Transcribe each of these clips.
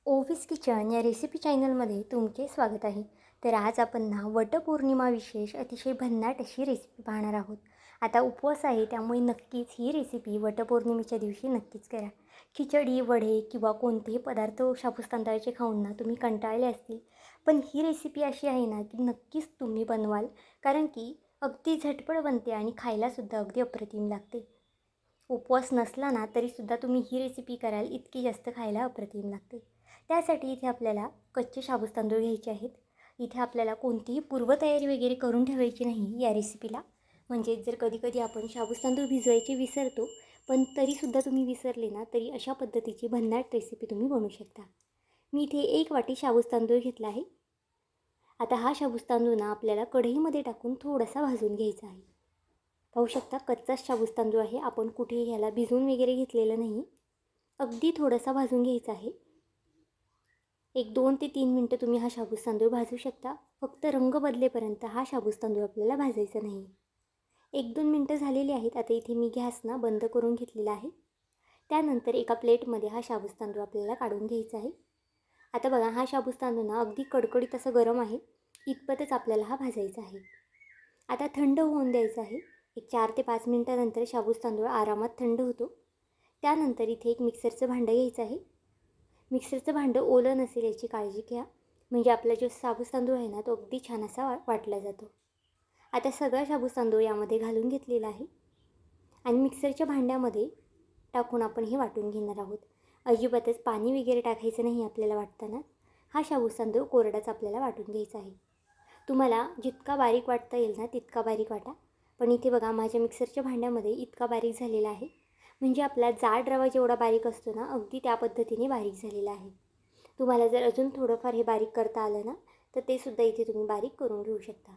ओवीस kitchen या recipe चॅनलमध्ये तुमचे स्वागत आहे. तर आज आपण वटपौर्णिमा विशेष अतिशय भन्नाट अशी रेसिपी पाहणार आहोत. आता उपवास आहे त्यामुळे नक्कीच ही रेसिपी वटपौर्णिमेच्या दिवशी नक्कीच करा. खिचडी, वडे किंवा कोणतेही पदार्थ शाबूत तांदळाचे खाऊन तुम्ही कंटाळले असतील. पण ही रेसिपी अशी आहे की नक्कीच तुम्ही बनवाल, कारण की अगदी झटपट बनते आणि खायलासुद्धा अगदी अप्रतिम लागते. उपवास नसला तरीसुद्धा तुम्ही ही रेसिपी कराल, इतकी जास्त खायला अप्रतिम लागते. त्यासाठी इथे आपल्याला कच्चे शाबूत तांदूळ घ्यायचे आहेत. इथे आपल्याला कोणतीही पूर्वतयारी वगैरे करून ठेवायची नाही या रेसिपीला. म्हणजे जर कधी आपण शाबूत तांदूळ भिजवायचे विसरतो, पण तरीसुद्धा तुम्ही विसरले तरी अशा पद्धतीची भन्नाट रेसिपी तुम्ही बनवू शकता. मी इथे 1 वाटी शाबूत तांदूळ घेतला आहे. आता हा शाबूत तांदूळ आपल्याला कढईमध्ये टाकून थोडासा भाजून घ्यायचा आहे. पाहू शकता कच्चाच शाबूत तांदूळ आहे. आपण कुठेही ह्याला भिजवून वगैरे घेतलेलं नाही. अगदी थोडासा भाजून घ्यायचा आहे. एक 2 ते 3 मिनटं तुम्ही हा शाबूत तांदूळ भाजू शकता. फक्त रंग बदलेपर्यंत हा शाबूत तांदूळ आपल्याला भाजायचा नाही. 1-2 मिनटं झालेली आहेत. आता इथे मी गॅस बंद करून घेतलेला आहे. त्यानंतर एका प्लेटमध्ये हा शाबूत तांदूळ आपल्याला काढून घ्यायचा आहे. आता बघा, हा शाबूत तांदूळ अगदी कडकडीत असं गरम आहे. इतपतच आपल्याला हा भाजायचा आहे. आता थंड होऊन द्यायचं आहे. एक 4 ते 5 मिनटानंतर शाबूत तांदूळ आरामात थंड होतो. त्यानंतर इथे एक मिक्सरचं भांडं घ्यायचं आहे. मिक्सरचं भांडं ओलं नसेल याची काळजी घ्या, म्हणजे आपला जो शाबूत तांदूळ आहे तो अगदी छान असा वाटला जातो. आता सगळा शाबूत तांदूळ यामध्ये घालून घेतलेला आहे आणि मिक्सरच्या भांड्यामध्ये टाकून आपण हे वाटून घेणार आहोत. अजिबातच पाणी वगैरे टाकायचं नाही आपल्याला वाटताना. हा शाबूत तांदूळ कोरडाच आपल्याला वाटून घ्यायचा आहे. तुम्हाला जितका बारीक वाटता येईल तितका बारीक वाटा. पण इथे बघा, माझ्या मिक्सरच्या भांड्यामध्ये इतका बारीक झालेला आहे, म्हणजे आपला जाड रवा जेवढा बारीक असतो अगदी त्या पद्धतीने बारीक झालेला आहे. तुम्हाला जर अजून थोडंफार हे बारीक करता आलं तर ते सुद्धा इथे तुम्ही बारीक करून घेऊ शकता.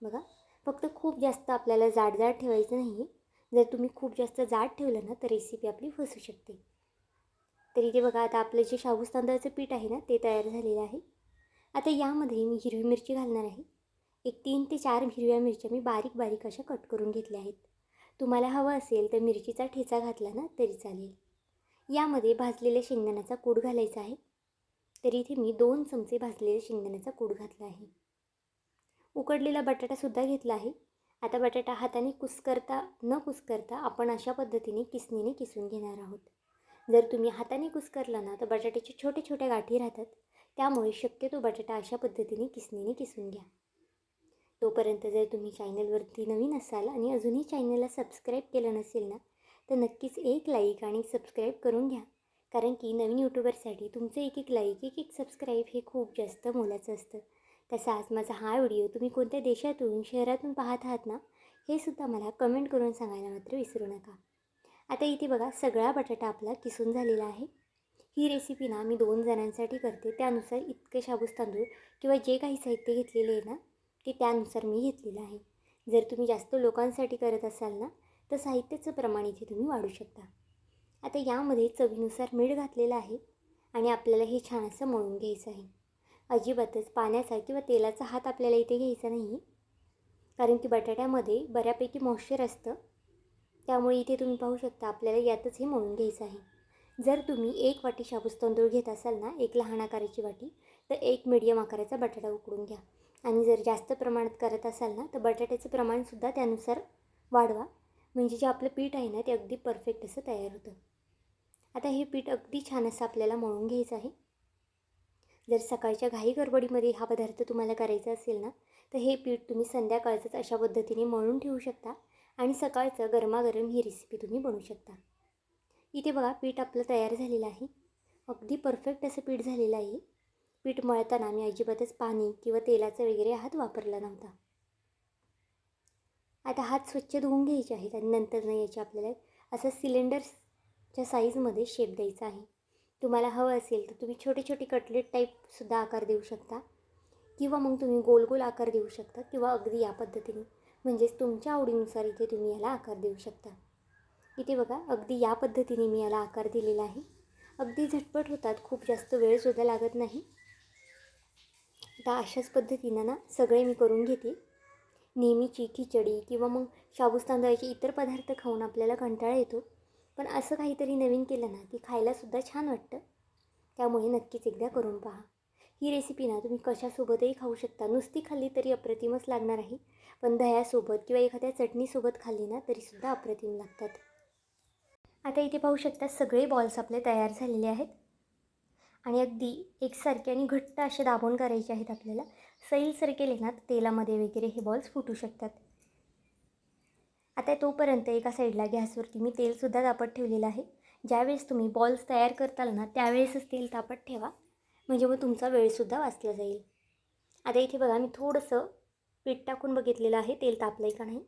बघा, फक्त खूप जास्त आपल्याला जाड ठेवायचं नाही. जर तुम्ही खूप जास्त जाड ठेवलं तर रेसिपी आपली फसू शकते. तर इथे बघा, आता आपलं जे शाबूत तांदळाचं पीठ आहे ते तयार झालेलं आहे. आता यामध्ये मी हिरवी मिरची घालणार आहे. एक 3 ते 4 हिरव्या मिरच्या मी बारीक बारीक अशा कट करून घेतल्या आहेत. तुम्हाला हवं असेल तर मिरचीचा ठेचा घातला तरी चालेल. यामध्ये भाजलेल्या शेंगदाण्याचा कूट घालायचा आहे. तर इथे मी 2 चमचे भाजलेल्या शेंगदाण्याचा कूट घातला आहे. उकडलेला बटाटासुद्धा घेतला आहे. आता बटाटा हाताने न कुस्करता आपण अशा पद्धतीने किसणीने किसून घेणार आहोत. जर तुम्ही हाताने कुस्करला तर बटाट्याचे छोटे छोटे गाठी राहतात. त्यामुळे शक्यतो बटाटा अशा पद्धतीने किसणीने किसून घ्या. तोपर्यंत जर तुम्ही चॅनलवरती नवीन असाल आणि अजूनही चॅनलला सबस्क्राईब केलं नसेल तर नक्कीच एक लाईक आणि सबस्क्राईब करून घ्या. कारण की नवीन यूट्यूबरसाठी तुमचं एक लाईक, एक सबस्क्राईब हे खूप जास्त मोलाचं असतं. तसाच माझा हा व्हिडिओ तुम्ही कोणत्या देशातून, शहरातून पाहत आहात हे सुद्धा मला कमेंट करून सांगायला मात्र विसरू नका. आता इथे बघा, सगळा बटाटा आपला किसून झालेला आहे. ही रेसिपी मी 2 जणांसाठी करते. त्यानुसार इतके शाबूत तांदूळ किंवा जे काही साहित्य घेतलेले आहे ते त्यानुसार मी घेतलेलं आहे. जर तुम्ही जास्त लोकांसाठी करत असाल तर साहित्याचं प्रमाण इथे तुम्ही वाढू शकता. आता यामध्ये चवीनुसार मीठ घातलेलं आहे आणि आपल्याला हे छान असं मळून घ्यायचं आहे. अजिबातच पाण्याचा किंवा तेलाचा हात आपल्याला इथे घ्यायचा नाही, कारण की बटाट्यामध्ये बऱ्यापैकी मॉइश्चर असतं. त्यामुळे इथे तुम्ही पाहू शकता आपल्याला यातच हे मळून घ्यायचं आहे. जर तुम्ही 1 वाटी शाबूत तांदूळ घेत असाल एक लहान आकाराची वाटी, तर 1 मीडियम आकाराचा बटाटा उकडून घ्या. आणि जर जास्त प्रमाणात करत असाल तर बटाट्याचं प्रमाणसुद्धा त्यानुसार वाढवा, म्हणजे जे आपलं पीठ आहे ते अगदी परफेक्ट असं तयार होतं. आता हे पीठ अगदी छान असं आपल्याला मळून घ्यायचं आहे. जर सकाळच्या घाई गडबडीमध्ये हा पदार्थ तुम्हाला करायचा असेल तर हे पीठ तुम्ही संध्याकाळचंच अशा पद्धतीने मळून ठेवू शकता आणि सकाळचं गरमागरम ही रेसिपी तुम्ही बनवू शकता. इथे बघा, पीठ आपलं तयार झालेलं आहे. अगदी परफेक्ट असं पीठ झालेलं आहे. पीठ मळताना मी अजिबातच पाणी किंवा तेलाचा वगैरे हात वापरला नव्हता. आता हात स्वच्छ धुवून घ्यायचे आहेत आणि नंतर याची आपल्याला असं सिलेंडरच्या साईजमध्ये शेप द्यायचा आहे. तुम्हाला हवं असेल तर तुम्ही छोटे छोटे कटलेट टाईपसुद्धा आकार देऊ शकता, किंवा मग तुम्ही गोल गोल आकार देऊ शकता, किंवा अगदी या पद्धतीने, म्हणजेच तुमच्या आवडीनुसार इथे तुम्ही याला आकार देऊ शकता. इथे बघा, अगदी या पद्धतीने मी याला आकार दिलेला आहे. अगदी झटपट होतात, खूप जास्त वेळसुद्धा लागत नाही. आता अशाच पद्धतीनं सगळे मी करून घेते. नेहमीची खिचडी किंवा मग शाबूत तांदळाचे इतर पदार्थ खाऊन आपल्याला कंटाळा येतो, पण असं काहीतरी नवीन केलं की खायलासुद्धा छान वाटतं. त्यामुळे नक्कीच एकदा करून पहा. ही रेसिपी ना तुम्ही कशासोबतही खाऊ शकता. नुसती खाल्ली तरी अप्रतिमच लागणार आहे, पण दह्यासोबत किंवा एखाद्या चटणीसोबत खाल्ली ना तरीसुद्धा अप्रतिम लागतात. आता इथे पाहू शकता सगळे बॉल्स आपले तयार झालेले आहेत आणि अगदी एकसारखे आणि घट्ट असे दाबून करायचे आहेत आपल्याला. सैलसर केले ना तेलामध्ये वगैरे हे बॉल्स फुटू शकतात. आता तोपर्यंत एका साईडला गॅसवरती मी तेलसुद्धा तापत ठेवलेलं आहे. ज्यावेळेस तुम्ही बॉल्स तयार करताल ना त्यावेळेसच तेल तापत ठेवा, म्हणजे मग तुमचा वेळसुद्धा वाचला जाईल. आता इथे बघा मी थोडंसं पीठ टाकून बघितलेलं आहे तेल तापलं आहे का नाही.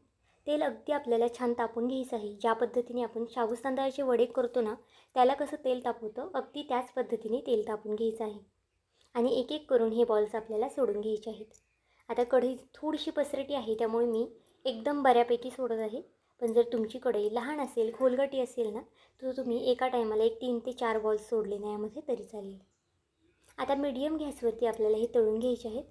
तेल अगदी आपल्याला छान तापून घ्यायचं आहे. ज्या पद्धतीने आपण शाबूत तांदळाचे वडे करतो ना त्याला कसं तेल तापवतं अगदी त्याच पद्धतीने तेल तापून घ्यायचं आहे आणि एक एक करून हे बॉल्स आपल्याला सोडून घ्यायचे आहेत. आता कढई थोडीशी पसरटी आहे त्यामुळे मी एकदम बऱ्यापैकी सोडत आहे. पण जर तुमची कढई लहान असेल, खोलगटी असेल ना तर तुम्ही एका टायमाला 3 ते 4 बॉल्स सोडले ना यामध्ये तरी चालेल. आता मीडियम गॅसवरती आपल्याला हे तळून घ्यायचे आहेत.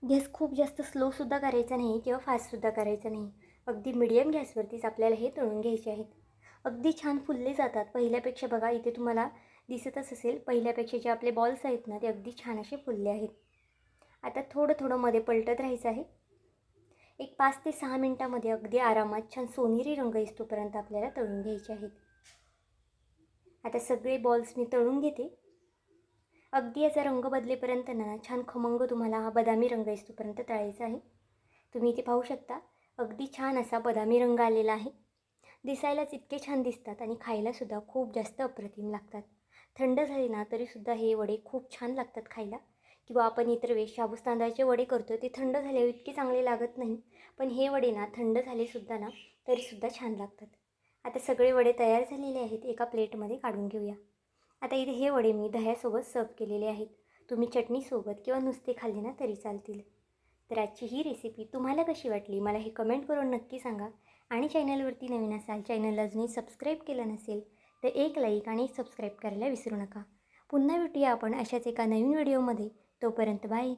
गॅस खूप जास्त स्लोसुद्धा करायचा नाही किंवा फास्टसुद्धा करायचा नाही. अगदी मीडियम गॅसवरतीच आपल्याला हे तळून घ्यायचे आहेत. अगदी छान फुलले जातात पहिल्यापेक्षा. बघा इथे तुम्हाला दिसतच असेल, पहिल्यापेक्षा जे आपले बॉल्स आहेत ना ते अगदी छान असे फुलले आहेत. आता थोडं थोडं मध्ये पलटत राहायचं आहे. एक 5 ते 6 मिनटामध्ये अगदी आरामात छान सोनेरी रंग येतोपर्यंत आपल्याला तळून घ्यायचे आहेत. आता सगळे बॉल्स मी तळून घेते. अगदी याचा रंग बदलेपर्यंत ना छान खमंग तुम्हाला हा बदामी रंग येतोपर्यंत तळायचा आहे. तुम्ही इथे पाहू शकता अगदी छान असा बदामी रंग आलेला आहे. दिसायलाच इतके छान दिसतात आणि खायलासुद्धा खूप जास्त अप्रतिम लागतात. थंड झाले ना तरीसुद्धा हे वडे खूप छान लागतात खायला. किंवा आपण इतर वेळेस शाबूत तांदळाचे वडे करतो ते थंड झाल्यावर इतके चांगले लागत नाही, पण हे वडे ना थंड झालेसुद्धा ना तरीसुद्धा छान लागतात. आता सगळे वडे तयार झालेले आहेत. एका प्लेटमध्ये काढून घेऊया. आता इथे हे वडे मी दह्यासोबत सर्व केलेले आहेत. तुम्ही चटणीसोबत किंवा नुसते खाल्ले ना तरी चालतील. तर आजची ही रेसिपी तुम्हाला कशी वाटली मला हे कमेंट करून नक्की सांगा. आणि चॅनलवरती नवीन असाल, चॅनलला अजूनही सबस्क्राईब केलं नसेल तर एक लाईक आणि सबस्क्राईब करायला विसरू नका. पुन्हा भेटूया आपण अशाच एका नवीन व्हिडिओमध्ये. तोपर्यंत बाय.